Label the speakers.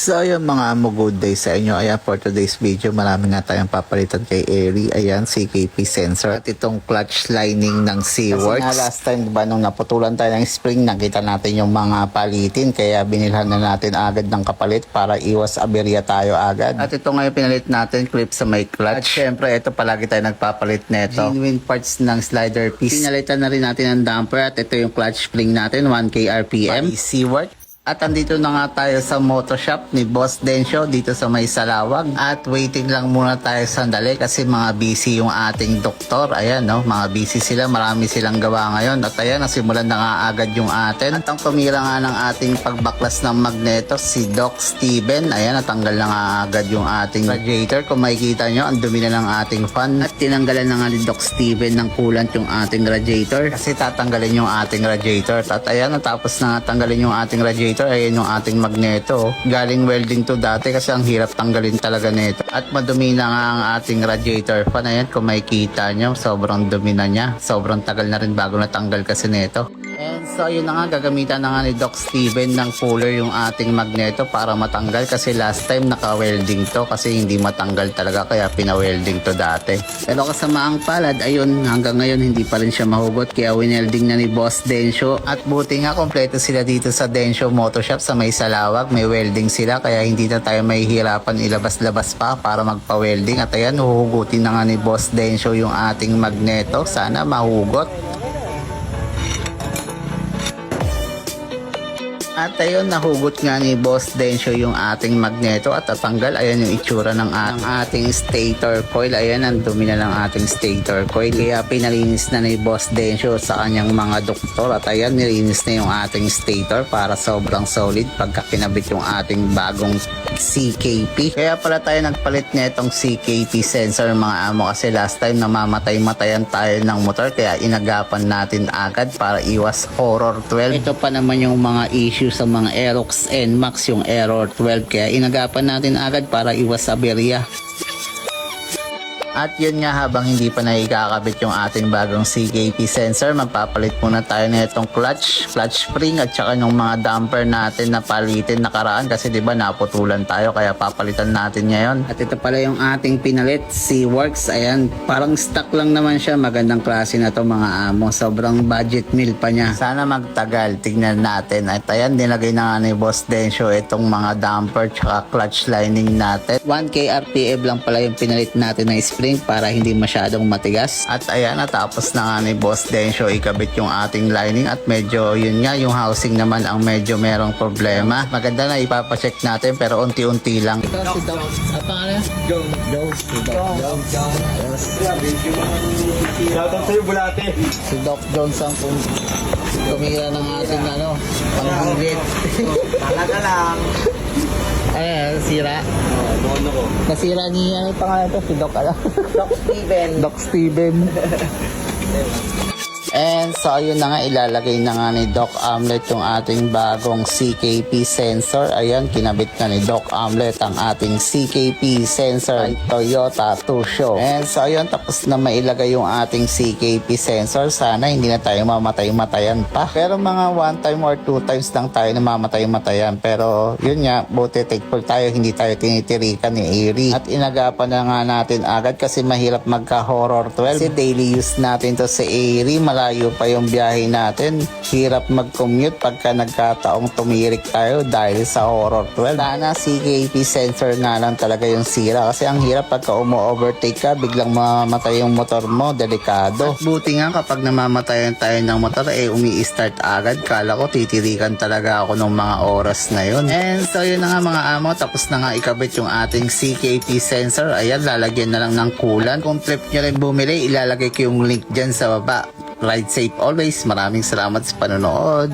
Speaker 1: So ayun mga amo, good day sa inyo. Ayan, for today's video, marami nga tayong papalitan kay Airy. Ayan, CKP sensor at itong clutch lining ng Seaworks. Kasi nga last time, diba, nung naputulan tayo ng spring, nakita natin yung mga palitin. Kaya binilhan na natin agad ng kapalit para iwas aberya tayo agad. At ito ngayon pinalit natin, clip sa may clutch. At syempre, ito palagi tayo nagpapalit neto. Genuine parts ng slider piece. Pinalitan na rin natin ang damper at ito yung clutch spring natin, 1K RPM. By Seaworks. At andito na nga tayo sa motor shop ni Boss Dencio dito sa May Salawag. At waiting lang muna tayo sandali kasi mga busy yung ating doktor. Ayan, no, mga busy sila, marami silang gawa ngayon. At ayan, nasimulan na nga agad yung atin. At ang tumira nga ng ating pagbaklas ng magneto si Doc Steven. Ayan, natanggal na nga agad yung ating radiator. Kung makikita nyo, ang dumi na ng ating fan. At tinanggalan na nga ni Doc Steven ng coolant yung ating radiator kasi tatanggalin yung ating radiator. At ayan, natapos na tanggalin yung ating radiator. Ayan yung ating magneto. Galing welding to dati kasi ang hirap tanggalin talaga nito. At madumi na nga ang ating radiator fan. Ayan, kung makikita nyo, sobrang dumi na niya. Sobrang tagal na rin bago natanggal kasi nito. And so yun na nga, gagamitan na nga ni Doc Steven ng puller yung ating magneto para matanggal kasi last time naka-welding to kasi hindi matanggal talaga kaya pina-welding to dati. Pero kasamaang palad, ayun, hanggang ngayon hindi pa rin siya mahugot kaya winelding na ni Boss Dencio. At buti nga kompleto sila dito sa Dencio Motor Shop sa May Salawag. May welding sila kaya hindi na tayo mahihirapan ilabas-labas pa para magpa-welding. At ayan, huhugutin na nga ni Boss Dencio yung ating magneto. Sana mahugot. At ayun, nahugot nga ni Boss Dencio yung ating magneto at tatanggal. Ayan yung itsura ng ating stator coil. Ayan, ang dumi na ng ating stator coil. Kaya pinalinis na ni Boss Dencio sa kanyang mga doktor. At ayan, nilinis na yung ating stator para sobrang solid pagka kinabit yung ating bagong CKP. Kaya pala tayo nagpalit na itong CKP sensor mga amo kasi last time namamatay-matayan tayo ng motor kaya inagapan natin agad para iwas horror 12. Ito pa naman yung mga issue sa mga Aerox NMAX, yung error 12 kaya inagapan natin agad para iwas aberya. At yun nga, habang hindi pa nakikakabit yung ating bagong CKP sensor, magpapalit muna tayo na itong clutch spring at saka yung mga damper natin na palitin nakaraan kasi diba naputulan tayo kaya papalitan natin ngayon. At ito pala yung ating pinalit, Seaworks. Ayan, parang stock lang naman siya, magandang klase na to mga amo, sobrang budget meal pa niya. Sana magtagal, tignan natin. At ayan, nilagay na nga ni Boss Dencio itong mga damper tsaka clutch lining natin. 1K RPM lang pala yung pinalit natin na spring para hindi masyadong matigas. At ayan, natapos na nga ni Boss Dencio ikabit yung ating lining at medyo yun nga, yung housing naman ang medyo merong problema. Maganda na ipapacheck natin pero unti-unti lang. Ito si Doc, at pangalan? Joe. Si Doc Jones.
Speaker 2: Shoutout sa'yo, Bulate.
Speaker 1: Si Doc Jones ang tumira ng ating panghugit.
Speaker 2: Talaga lang.
Speaker 1: Ayan, sira.
Speaker 2: Noon ako.
Speaker 1: Nasira niya yung pangalan to, si Doc
Speaker 2: Doc Steven.
Speaker 1: Doc Steven. And so ayun na nga, ilalagay na nga ni Doc Amlet yung ating bagong CKP sensor. Ayan, kinabit na ni Doc Amlet ang ating CKP sensor Toyota Tusho. And so ayun, tapos na mailagay yung ating CKP sensor. Sana hindi na tayo mamatay-matayan pa. Pero mga 1 time or 2 times lang tayo na mamatay-matayan. Pero yun nga, buti thankful tayo, hindi tayo tinitirikan ni Airy. At inagapan na nga natin agad kasi mahirap magka-horror 12. Kasi daily use natin to sa Airy. Malayo pa yung biyahe natin. Hirap mag-commute pagka nagkataong tumirik tayo dahil sa horror 12. Sana CKP sensor nga lang talaga yung sira kasi ang hirap pagka umo-overtake ka, biglang mamamatay yung motor mo, delikado. At buti nga kapag namamatayan tayo ng motor, umi-start agad. Kala ko titirikan talaga ako ng mga oras na yun. And so yun na nga mga amo, tapos na nga ikabit yung ating CKP sensor. Ayan, lalagyan na lang ng coolant. Kung trip nyo rin bumili, ilalagay ko yung link dyan sa baba. Ride safe always. Maraming salamat sa panonood.